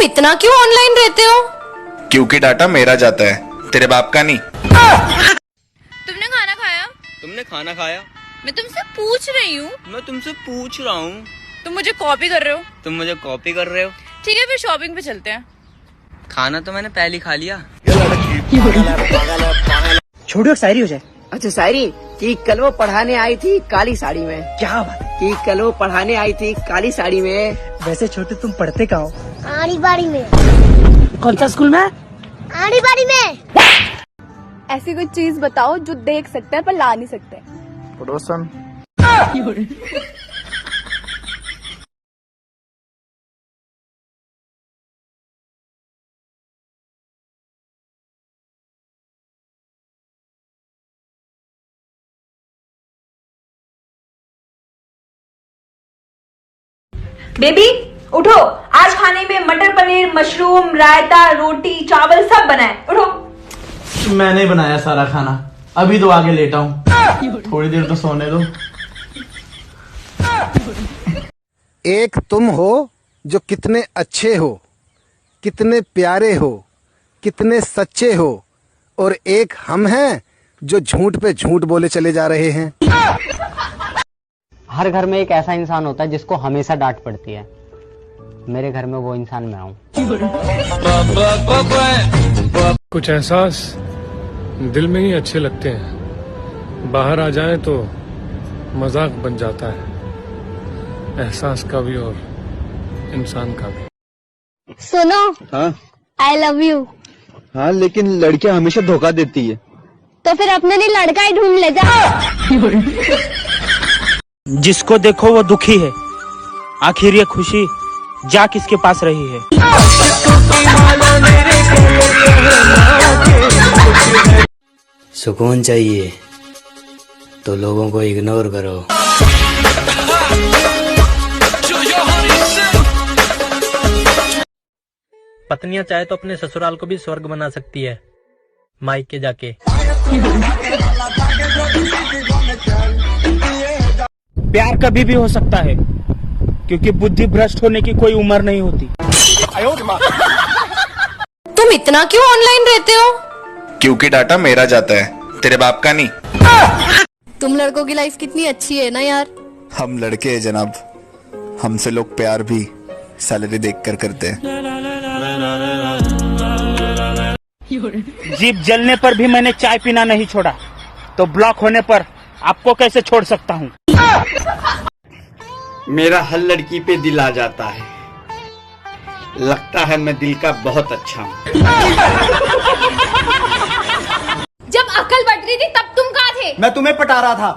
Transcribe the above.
इतना क्यों ऑनलाइन रहते हो? क्योंकि डाटा मेरा जाता है, तेरे बाप का नहीं। तुमने खाना खाया? तुमने खाना खाया? मैं तुमसे पूछ रही हूँ। मैं तुमसे पूछ रहा हूँ। तुम मुझे कॉपी कर रहे हो? तुम मुझे कॉपी कर रहे हो? ठीक है, फिर शॉपिंग पे चलते हैं। खाना तो मैंने पहले ही खा लिया। छोड़ो शायरी हो जाए। अच्छा शायरी कि कल वो पढ़ाने आई थी काली साड़ी में। क्या बात है। कि कल वो पढ़ाने आई थी काली साड़ी में। वैसे छोटे तुम पढ़ते कहाँ हो? आड़ी बाड़ी में। कौन सा स्कूल में? आड़ी बाड़ी में। ऐसी कोई चीज बताओ जो देख सकते हैं पर ला नहीं सकते। पड़ोसन। बेबी उठो, आज खाने में मटर पनीर, मशरूम, रायता, रोटी, चावल सब बना है। उठो। मैंने बनाया सारा खाना, अभी तो आगे लेटा हूँ, थोड़ी देर तो सोने दो। एक तुम हो जो कितने अच्छे हो, कितने प्यारे हो, कितने सच्चे हो, और एक हम हैं जो झूठ पे झूठ बोले चले जा रहे हैं। हर घर में एक ऐसा इंसान होता है जिसको हमेशा डांट पड़ती है। मेरे घर में वो इंसान मैं हूँ। कुछ एहसास दिल में ही अच्छे लगते हैं, बाहर आ जाएं तो मजाक बन जाता है, एहसास का भी और इंसान का भी। सुनो। हाँ आई लव यू। हाँ, लेकिन लड़कियां हमेशा धोखा देती है। तो फिर अपने लिए लड़का ही ढूंढ ले जाओ। जिसको देखो वो दुखी है, आखिर ये खुशी जा किसके पास रही है? सुकून चाहिए तो लोगों को इग्नोर करो। पत्नियां चाहे तो अपने ससुराल को भी स्वर्ग बना सकती है, मायके जाके। प्यार कभी भी हो सकता है, क्योंकि बुद्धि भ्रष्ट होने की कोई उम्र नहीं होती। तुम इतना क्यों ऑनलाइन रहते हो? क्योंकि डाटा मेरा जाता है, तेरे बाप का नहीं। तुम लड़कों की लाइफ कितनी अच्छी है ना यार। हम लड़के हैं जनाब, हमसे लोग प्यार भी सैलरी देखकर करते हैं। जीभ जलने पर भी मैंने चाय पीना नहीं छोड़ा, तो ब्लॉक होने पर आपको कैसे छोड़ सकता हूँ? मेरा हर लड़की पे दिल आ जाता है, लगता है मैं दिल का बहुत अच्छा हूँ। जब अकल बढ़ रही थी तब तुम कहाँ थे? मैं तुम्हें पटा रहा था।